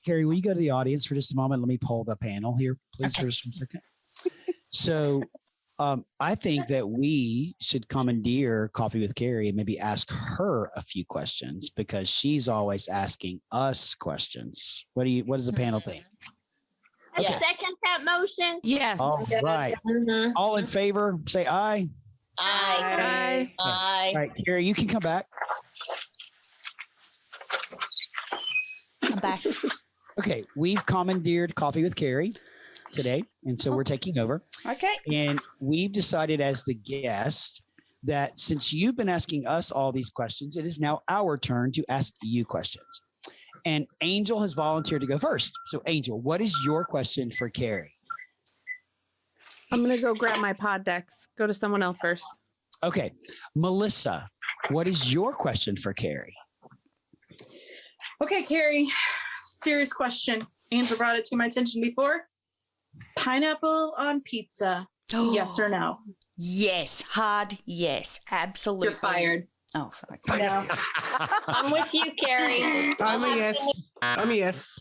Carrie, will you go to the audience for just a moment? Let me poll the panel here, please, for just a second. So I think that we should commandeer Coffee with Carrie and maybe ask her a few questions because she's always asking us questions. What does the panel think? Okay. Second that motion. Yes. All right. Mm-hmm. All in favor, say aye. Aye. All right, Carrie, you can come back. I'm back. Okay, we've commandeered Coffee with Carrie today, and so we're taking over. Okay. And we've decided as the guest that since you've been asking us all these questions, it is now our turn to ask you questions. And Angel has volunteered to go first. So Angel, what is your question for Carrie? I'm going to go grab my pod decks. Go to someone else first. Okay. Melissa, what is your question for Carrie? Okay, Carrie, serious question. Angel brought it to my attention before. Pineapple on pizza, yes or no? Yes, hard yes, absolutely. You're fired. Oh, fuck. No. I'm with you, Carrie. I'm a yes. I'm a yes.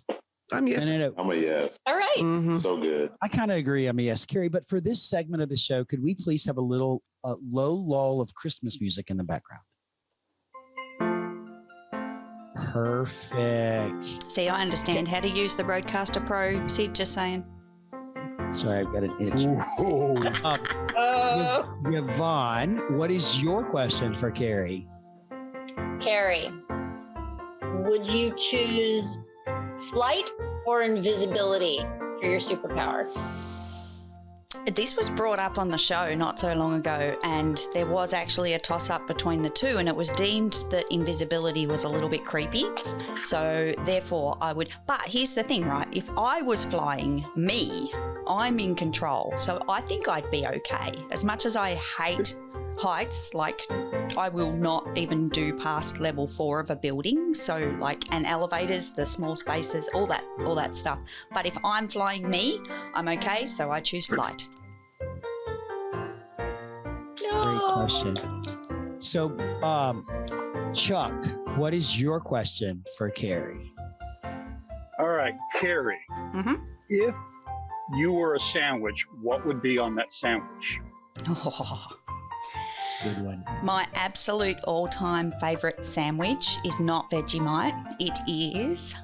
I'm a yes. No. I'm a yes. All right. Mhm. So good. I kind of agree. I'm a yes, Carrie. But for this segment of the show, could we please have a little low lull of Christmas music in the background? Perfect. See, I understand how to use the Roadcaster Pro. Sid, just saying. Sorry, I've got an itch. Yvonne, what is your question for Carrie? Carrie, would you choose flight or invisibility for your superpower? This was brought up on the show not so long ago, and there was actually a toss-up between the two, and it was deemed that invisibility was a little bit creepy. So therefore I would, but here's the thing, right? If I was flying me, I'm in control. So I think I'd be okay. As much as I hate heights, like I will not even do past level 4 of a building. So like, and elevators, the small spaces, all that stuff. But if I'm flying me, I'm okay. So I choose flight. Great question. So, Chuck, what is your question for Carrie? All right, Carrie. Mm-hmm. If you were a sandwich, what would be on that sandwich? Oh. Good one. My absolute all-time favourite sandwich is not Vegemite. It is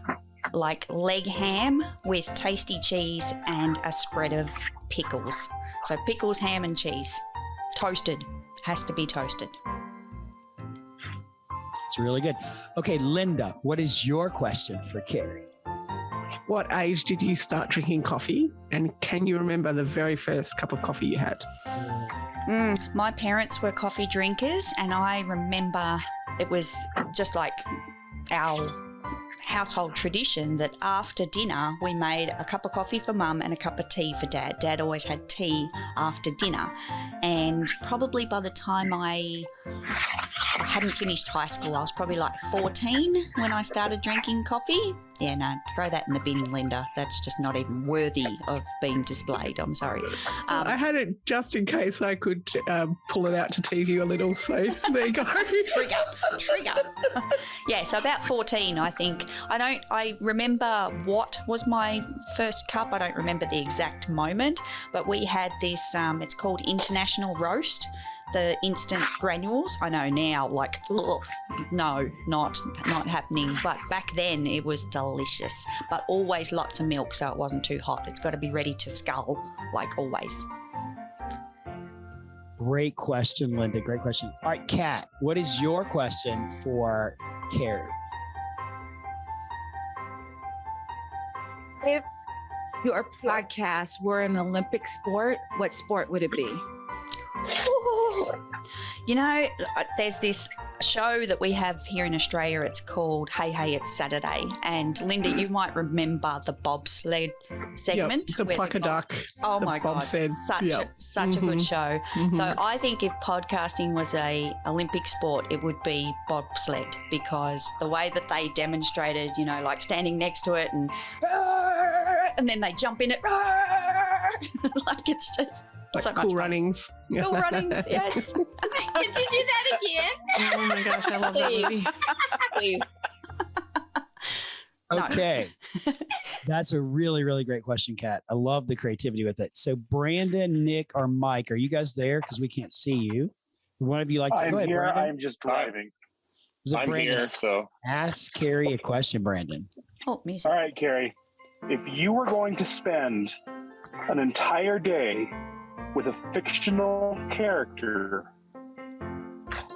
like leg ham with tasty cheese and a spread of pickles. So pickles, ham and cheese. Toasted. Has to be toasted. It's really good. Okay, Linda, what is your question for Carrie? What age did you start drinking coffee? And can you remember the very first cup of coffee you had? My parents were coffee drinkers, and I remember it was just like our household tradition that after dinner we made a cup of coffee for mum and a cup of tea for dad. Dad always had tea after dinner, and probably by the time I hadn't finished high school, I was probably like 14 when I started drinking coffee. Yeah, no, throw that in the bin, Linda. That's just not even worthy of being displayed. I'm sorry. I had it just in case I could pull it out to tease you a little. So there you go. Trigger. Yeah, so about 14, I think. I remember what was my first cup. I don't remember the exact moment, but we had this, it's called International Roast. The instant granules. I know now, like, ugh, no, not happening. But back then it was delicious. But always lots of milk, so it wasn't too hot. It's got to be ready to scull, like always. Great question, Linda. Great question. All right, Kat, what is your question for Carrie? If your podcast were an Olympic sport, what sport would it be? You know, there's this show that we have here in Australia. It's called Hey Hey It's Saturday. And Linda, you might remember the bobsled segment. Yep, the pluck a duck. Oh my God, such a good show. Mm-hmm. So I think if podcasting was a Olympic sport, it would be bobsled, because the way that they demonstrated, you know, like standing next to it and then they jump in it, like it's just like so cool runnings. Cool runnings, yes. Could you do that again? Oh my gosh, I love that movie. Please. No. Okay. That's a really, really great question, Kat. I love the creativity with it. So Brandon, Nick, or Mike, are you guys there? Because we can't see you. One of you like to I'm go ahead, here. Brandon. I'm just driving. Is it I'm Brandon? here, so. Ask Carrie a question, Brandon. Oh, music. All right, Carrie. If you were going to spend an entire day with a fictional character,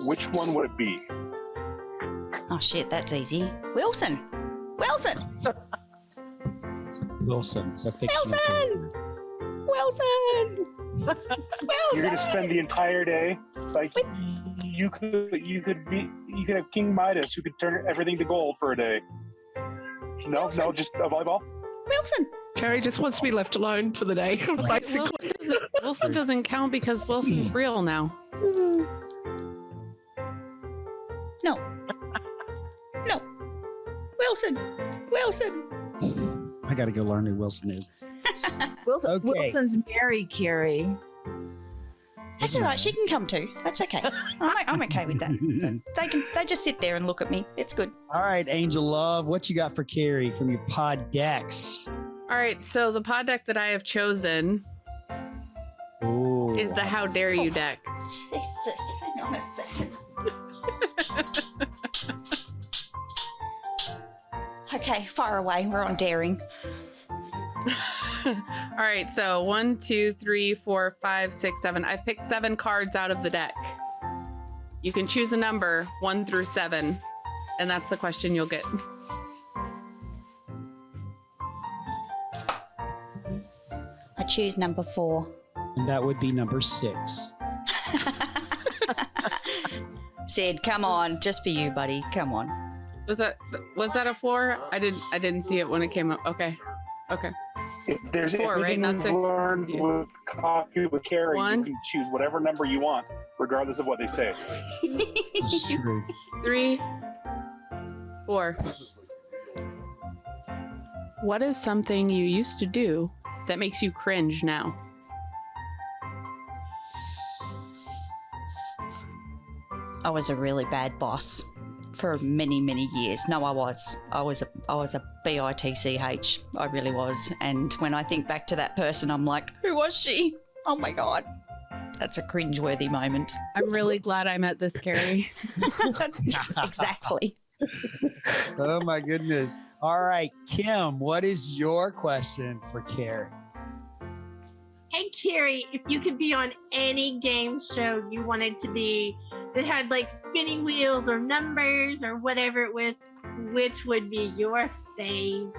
which one would it be? Oh shit, that's easy. Wilson. Wilson. Wilson. The fictional Wilson! character. Wilson. You're going to spend the entire day like you could have King Midas who could turn everything to gold for a day. No, just a volleyball. Wilson. Carrie just wants to be left alone for the day, basically. Wilson doesn't count because Wilson's real now. No. No. Wilson. Wilson. I got to go learn who Wilson is. Okay. Wilson's married, Carrie. That's all right. She can come too. That's okay. I'm okay with that. They just sit there and look at me. It's good. All right, Angel Love, what you got for Carrie from your pod decks? All right, so the pod deck that I have chosen Ooh. is the How Dare You deck. Jesus. Hang on a second. Okay, far away. We're on daring. All right, so 1, 2, 3, 4, 5, 6, 7. I've picked 7 cards out of the deck. You can choose a number 1 through 7, and that's the question you'll get. I choose number 4. And that would be number 6. Sid, come on, just for you, buddy. Come on. Was that a 4? I didn't see it when it came up. Okay. If there's 4, right? anything Not you've 6. learned with Coffee with Carrie, 1. you can choose whatever number you want, regardless of what they say. It's true. 3, 4. What is something you used to do that makes you cringe now? I was a really bad boss for many, many years. No, I was a bitch. I really was. And when I think back to that person, I'm like, who was she? Oh my God. That's a cringeworthy moment. I'm really glad I met this Carrie. Exactly. Oh my goodness. All right, Kim, what is your question for Carrie? Hey, Carrie, if you could be on any game show you wanted to be that had like spinning wheels or numbers or whatever it was, which would be your favorite?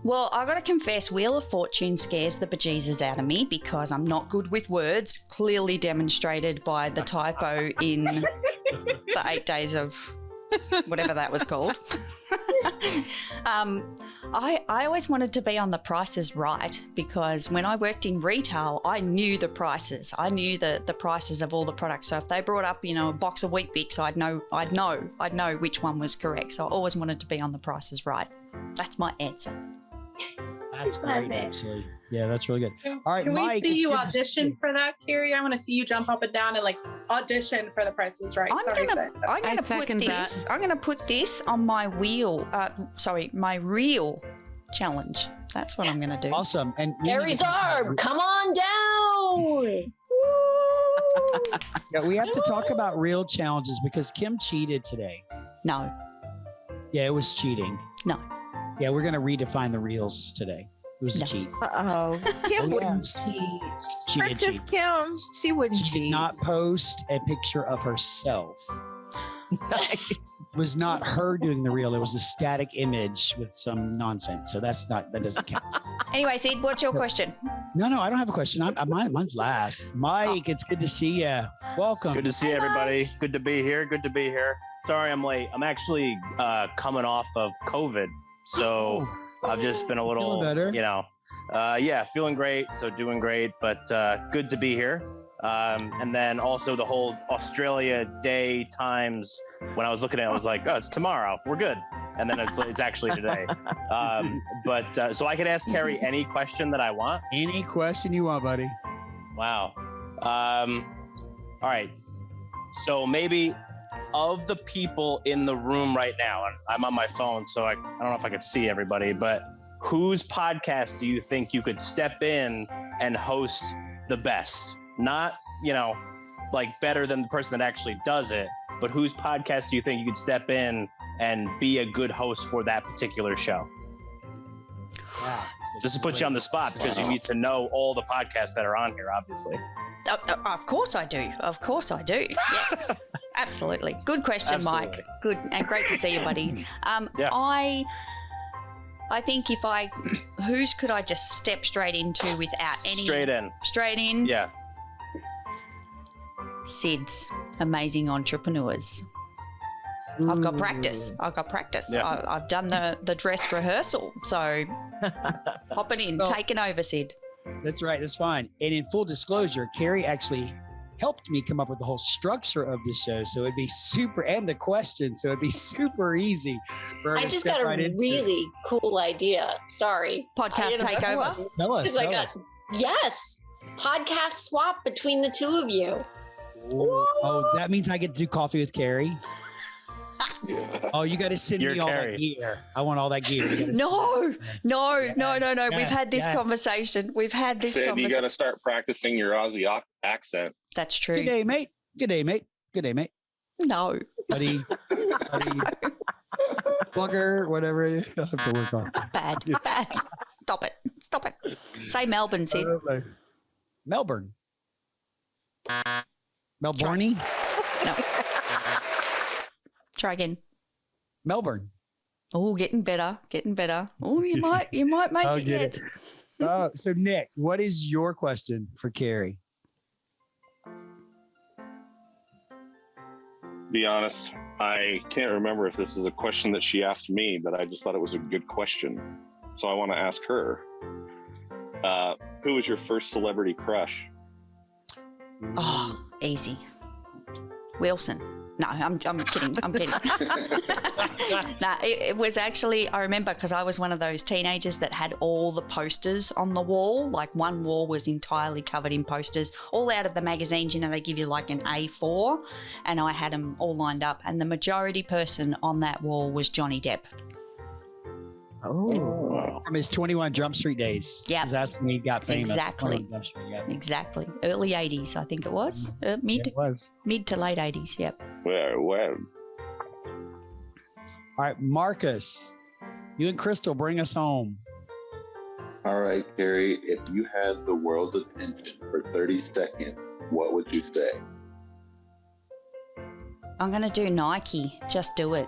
Well, I gotta confess, Wheel of Fortune scares the bejesus out of me because I'm not good with words, clearly demonstrated by the typo in the 8 days of whatever that was called. I always wanted to be on The Price is Right because when I worked in retail, I knew the prices. I knew the prices of all the products. So if they brought up, a box of Wheat Bix, I'd know which one was correct. So I always wanted to be on The Price is Right. That's my answer. That's great, actually. Yeah, that's really good. All right, Can we Mike, see it's you good to audition see for that, Carrie? I want to see you jump up and down and like audition for The Price is Right. I'm gonna second I'm gonna put this on my my reel challenge. That's what I'm gonna do. Awesome. And Carrie Zarb, come on down. yeah, we have to talk about real challenges because Kim cheated today. No. Yeah, it was cheating. No. Yeah, we're gonna redefine the reels today. It was a No. cheat. Uh-oh. Kim Oh, wouldn't cheat. She did Princess cheat. Kim, she wouldn't She did cheat. not post a picture of herself. It was not her doing the reel. It was a static image with some nonsense. So that doesn't count. Anyway, Sid, what's your question? No, I don't have a question. Mine's last. Mike, it's good to see you. Welcome. Good to see everybody. Good to be here. Sorry I'm late. I'm actually coming off of COVID. So I've just been a little, Feeling better? feeling great. So doing great, but good to be here. And then also the whole Australia Day times, when I was looking at it, I was like, oh, it's tomorrow. We're good. And then it's actually today. So I could ask Carrie any question that I want. Any question you want, buddy. Wow. All right. So maybe of the people in the room right now, and I'm on my phone, so I don't know if I could see everybody, but whose podcast do you think you could step in and host the best? Not, like better than the person that actually does it, but whose podcast do you think you could step in and be a good host for that particular show? Wow. Just to put you on the spot, because you need to know all the podcasts that are on here, obviously. Of course I do. Of course I do. Yes, absolutely. Good question, Mike. Good and great to see you, buddy. Yeah. I think whose could I just step straight into without any straight in? Yeah. Sid's Amazing Entrepreneurs. I've got practice. Yeah. I've done the dress rehearsal, so hopping in, taking over, Sid. That's right. That's fine. And in full disclosure, Carrie actually helped me come up with the whole structure of the show. So it'd be super, and the question. So it'd be super easy for her I to just step got right a into. really cool idea. Sorry. Podcast takeover? Tell us. Yes. Podcast swap between the two of you. Oh, that means I get to do coffee with Carrie. Oh, you got to send me all Carrie. that gear. I want all that gear. No. Yes, We've had this yes. conversation. Sid, you got to start practicing your Aussie accent. That's true. Good day, mate. Good day, mate. Good day, mate. No. Buddy. Bugger, whatever it is. I have to work on. Bad. Stop it. Say Melbourne, Sid. Melbourne. Melbourne? No. Try again. Melbourne. Oh, getting better. Oh, you might make I'll it get yet. it. Oh, so Nick, what is your question for Carrie? Be honest, I can't remember if this is a question that she asked me, but I just thought it was a good question. So I want to ask her. Who was your first celebrity crush? Oh, easy. Wilson. No, I'm kidding. No, it was actually, I remember because I was one of those teenagers that had all the posters on the wall. Like one wall was entirely covered in posters, all out of the magazines. They give you like an A4, and I had them all lined up. And the majority person on that wall was Johnny Depp. Oh, from his 21 Jump Street days. Yeah, that's when he got famous. Exactly. Exactly. Early 80s, I think it was. Mid to late 80s. Yep. Well. All right, Marcus, you and Crystal, bring us home. All right, Carrie, if you had the world's attention for 30 seconds, what would you say? I'm going to do Nike. Just do it.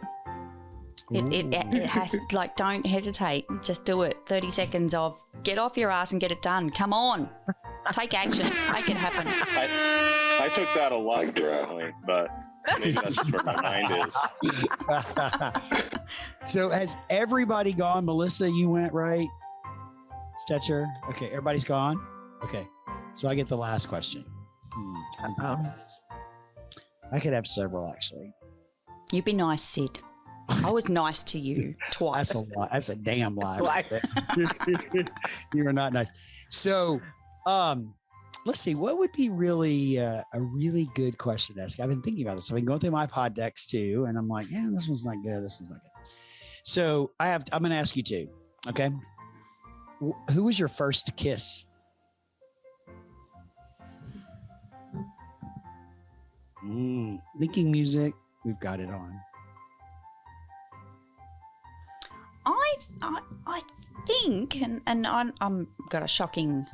It has, like, don't hesitate. Just do it. 30 seconds of get off your ass and get it done. Come on. Take action. Make it happen. I took that a lot differently, but maybe that's just where my mind is. So has everybody gone? Melissa, you went, right? Stetcher? Okay, everybody's gone? Okay, so I get the last question. I could have several, actually. You be nice, Sid. I was nice to you twice. That's a lie. That's a damn lie. You are not nice. So, let's see. What would be really a really good question to ask? I've been thinking about this. I've been going through my pod decks too, and I'm like, yeah, this one's not good. This one's not good. So I'm going to ask you two. Okay. Who was your first kiss? Thinking music. We've got it on. I think, and I'm got a shocking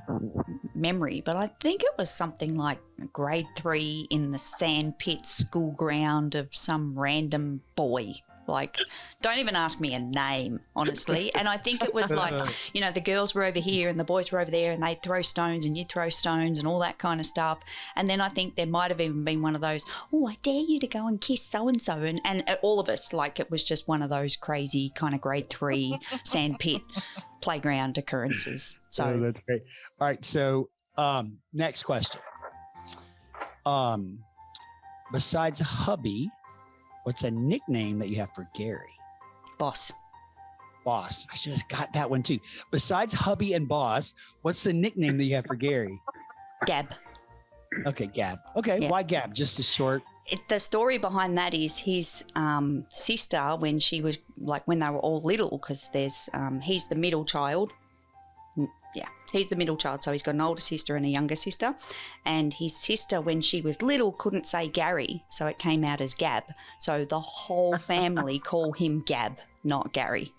memory, but I think it was something like grade 3 in the sandpit school ground of some random boy. Like, don't even ask me a name, honestly. And I think it was like, the girls were over here and the boys were over there, and they'd throw stones and you'd throw stones and all that kind of stuff. And then I think there might have even been one of those, oh, I dare you to go and kiss so-and-so. And all of us, like, it was just one of those crazy kind of grade 3 sandpit playground occurrences. So that's great. All right. So next question. Besides hubby, what's a nickname that you have for Gary? Boss. I should have got that one too. Besides hubby and boss, what's the nickname that you have for Gary? Gab. Okay, Gab. Okay, yeah. Why Gab? Just a short. the story behind that is his sister, when she was when they were all little, because there's he's the middle child. Yeah, he's the middle child, so he's got an older sister and a younger sister. And his sister, when she was little, couldn't say Gary, so it came out as Gab. So the whole family call him Gab, not Gary.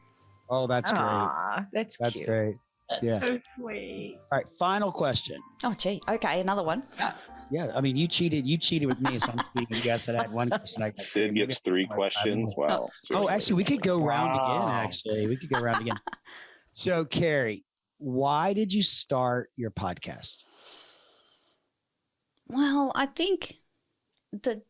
Oh, that's great. Aw, that's That's cute. great. Yeah. So sweet. All right, final question. Oh, gee. Okay, another one. Yeah, I mean, you cheated with me, so I'm cheating. You guys said I had one question. Sid gets 3 questions. Wow. Oh, actually, we could go round Wow. again. Actually, we could go round again. So, Carrie, why did you start your podcast? Well, I think the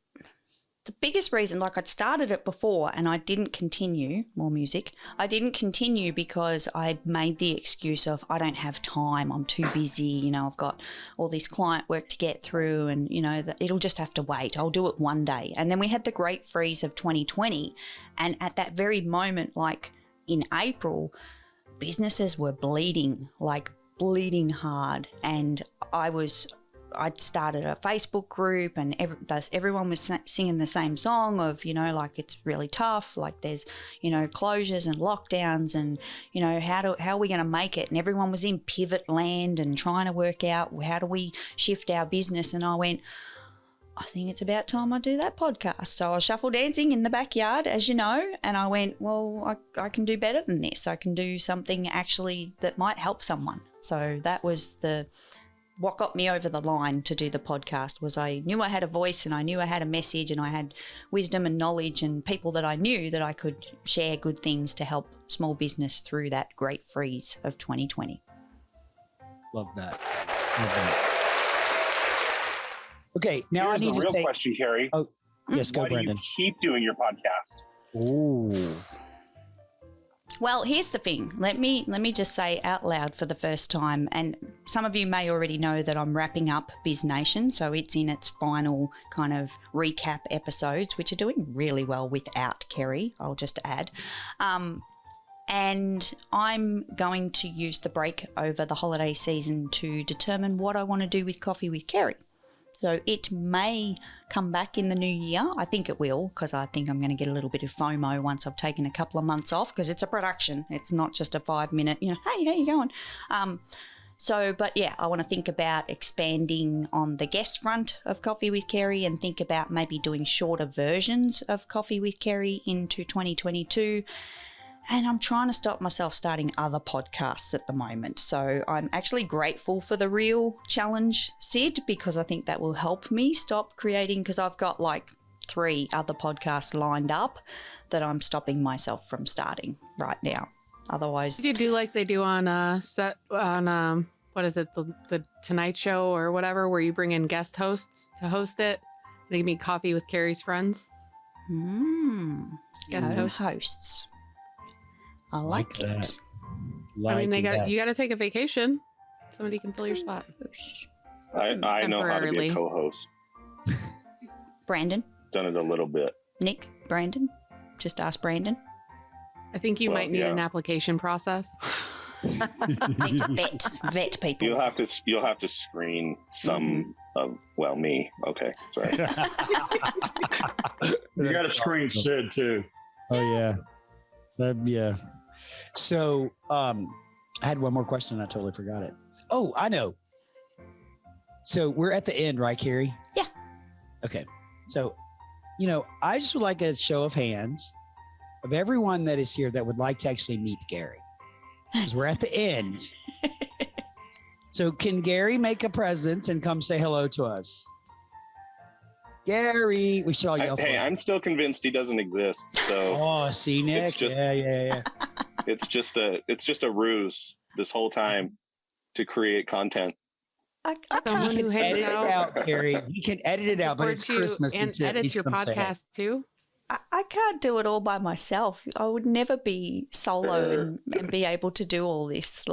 biggest reason, I'd started it before and I didn't continue more music. I didn't continue because I made the excuse of I don't have time. I'm too busy. I've got all this client work to get through, and it'll just have to wait. I'll do it one day. And then we had the great freeze of 2020, and at that very moment, like in April, businesses were bleeding hard, and I'd started a Facebook group, and everyone was singing the same song of, it's really tough, like there's, closures and lockdowns, and, how are we going to make it? And everyone was in pivot land and trying to work out how do we shift our business. And I went, I think it's about time I do that podcast. So I was shuffle dancing in the backyard, as you know, and I went, well, I can do better than this. I can do something actually that might help someone. So that was what got me over the line to do the podcast. Was I knew I had a voice, and I knew I had a message, and I had wisdom and knowledge and people that I knew that I could share good things to help small business through that great freeze of 2020. Love that. Okay, now Here's I need the to real question, Carrie. Oh, yes, go, Why do Brendan. you keep doing your podcast? Ooh. Well, here's the thing. Let me just say out loud for the first time, and some of you may already know that I'm wrapping up Biz Nation, so it's in its final kind of recap episodes, which are doing really well without Kerry, I'll just add. And I'm going to use the break over the holiday season to determine what I want to do with Coffee with Kerry. So it may come back in the new year. I think it will, because I think I'm going to get a little bit of FOMO once I've taken a couple of months off, because it's a production. It's not just a 5-minute, hey, how you going? But yeah, I want to think about expanding on the guest front of Coffee with Kerry, and think about maybe doing shorter versions of Coffee with Kerry into 2022. And I'm trying to stop myself starting other podcasts at the moment. So I'm actually grateful for the real challenge, Sid, because I think that will help me stop creating, because I've got like 3 other podcasts lined up that I'm stopping myself from starting right now. Otherwise, Did you do like they do on what is it, the Tonight Show or whatever, where you bring in guest hosts to host it? They meet Coffee with Carrie's friends. Guest hosts. I like it. I mean, you got to take a vacation. Somebody can fill your spot. I know how to Temporarily. get co-host. Brandon, Done it a little bit. Nick, Brandon, just ask Brandon. I think you might need an application process. Need to vet people. You'll have to screen some of me. Okay, sorry. You got to screen Sid too. Oh yeah. Yeah. So I had one more question. I totally forgot it. Oh, I know. So we're at the end, right, Carrie? Yeah. Okay. So, I just would like a show of hands of everyone that is here that would like to actually meet Gary, because we're at the end. So can Gary make a presence and come say hello to us? Gary, we should all yell for him. I'm still convinced he doesn't exist. So oh, see, Nick, it's just, yeah. It's just a ruse this whole time to create content. I Someone You who can hangs edit it out. out, Gary. You can edit it out, but it's Christmas. And edit your podcast too. I can't do it all by myself. I would never be solo and be able to do all this.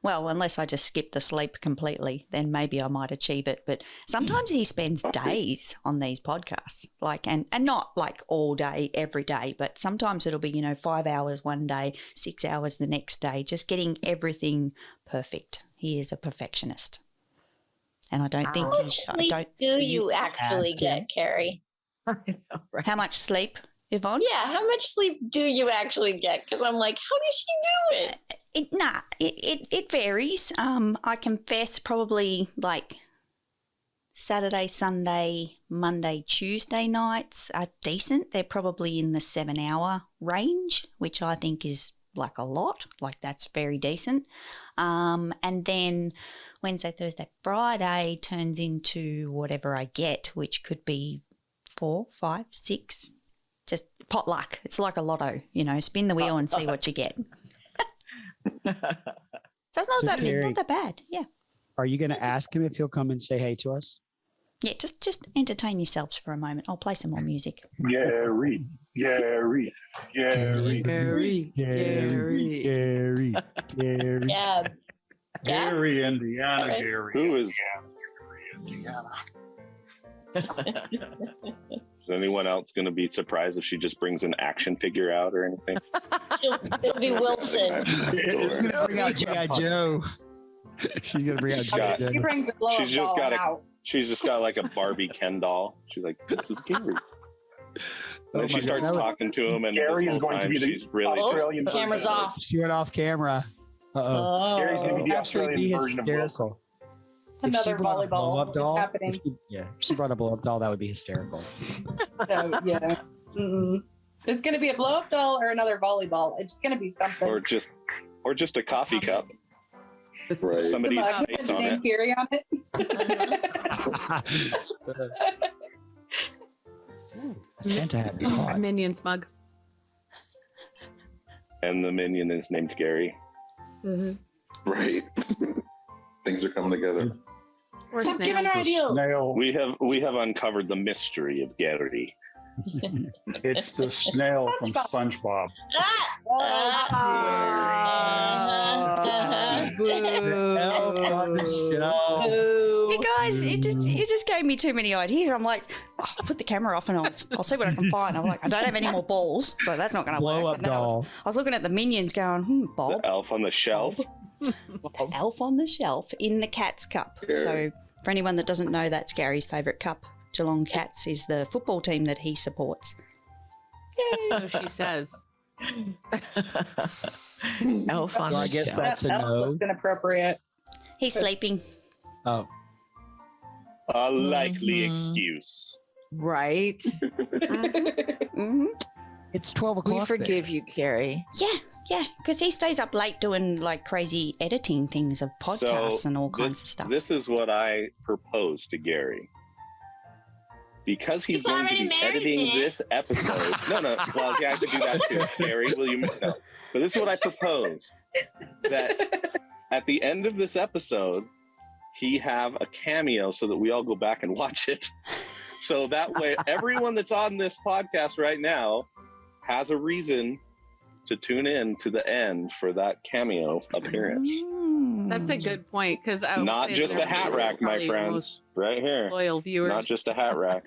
Unless I just skip the sleep completely, then maybe I might achieve it. But sometimes he spends days on these podcasts, and not like all day, every day, but sometimes it'll be, 5 hours one day, 6 hours the next day, just getting everything perfect. He is a perfectionist. And I don't think How much sleep do you actually get, Carrie? I know, right? How much sleep, Yvonne? Yeah, how much sleep do you actually get? Because I'm like, how does she do it? It varies. I confess probably like Saturday, Sunday, Monday, Tuesday nights are decent. They're probably in the 7-hour range, which I think is like a lot. Like that's very decent. And then Wednesday, Thursday, Friday turns into whatever I get, which could be 4, 5, 6. Just potluck. It's like a lotto, spin the wheel and see what you get. So it's not Carrie, not that bad. Yeah. Are you going to ask him if he'll come and say hey to us? Yeah, just entertain yourselves for a moment. I'll play some more music. Gary. Gary. Yeah. Gary, Indiana, Right. Gary. Who is? Indiana. Is anyone else going to be surprised if she just brings an action figure out or anything? It'll be Wilson. She's going to bring out G.I. Joe. She's going to bring out G.I. Joe. He brings a blow-up She's just ball got out. She's just got like a Barbie Ken doll. She's like, this is Gary. And then she starts talking to him, and Gary this is whole going to time be the she's really Australian version. Camera's off. She went off camera. Uh-oh. Gary's going to be the Absolutely Australian version of Wilson. hysterical. If Another she brought a volleyball. blow-up It's doll, happening. if she brought a blow-up doll, that would be hysterical. So, yeah. It's going to be a blow-up doll or another volleyball. It's going to be something. or just a coffee cup. Right. Somebody's Somebody face has on named it. Carrie on it. Santa hat is hot. Minion smug. And the minion is named Gary. Right. Things are coming together. Or Stop giving her ideals. Snail. We have uncovered the mystery of Gary. It's the snail from SpongeBob. Elf on the shelf. You guys, you just gave me too many ideas. I'm like, I'll put the camera off and I'll see what I can find. I'm like, I don't have any more balls, so that's not going to work. Blow-up But then I doll. was looking at the minions going, Bob, The elf on the shelf. the elf on the shelf in the cat's cup. So for anyone that doesn't know, that's Gary's favourite cup. Geelong Cats is the football team that he supports. So she says. Elf on So the I guess shelf. that's a That no. looks inappropriate. He's sleeping. Oh, A likely excuse. Right. hmm it's 12 o'clock. We there. forgive you, Carrie. Yeah, because he stays up late doing like crazy editing things of podcasts and all kinds of stuff. This is what I propose to Gary. Because he's He's going to already be married, editing man. this episode. No. Well, yeah, I could do that too. Gary, will you? No. But this is what I propose. That at the end of this episode, he have a cameo so that we all go back and watch it. So that way, everyone that's on this podcast right now has a reason to tune in to the end for that cameo appearance. That's a good point because Not just a hat rack, my friends. Right here. Loyal viewers. Not just a hat rack.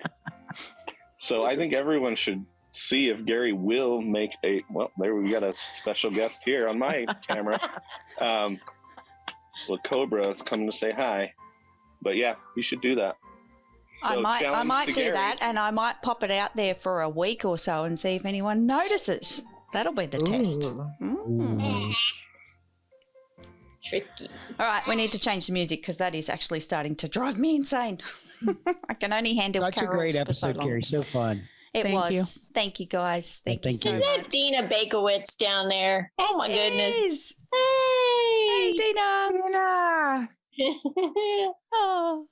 So I think everyone should see if Gary will make a. Well, there we got a special guest here on my camera. Well, Cobra is coming to say hi. But yeah, you should do that. I So might challenge to do Gary. that, and I might pop it out there for a week or so and see if anyone notices. That'll be the test. Tricky. All right, we need to change the music because that is actually starting to drive me insane. I can only handle Such a carols great for episode, so long. Carrie. So fun. It Thank was. you. Thank you, guys. Thank you Thank so you. Isn't much. that Dina Bakowitz down there? Oh my goodness. Yes. Hey. Hey, Dina. Dina. Oh.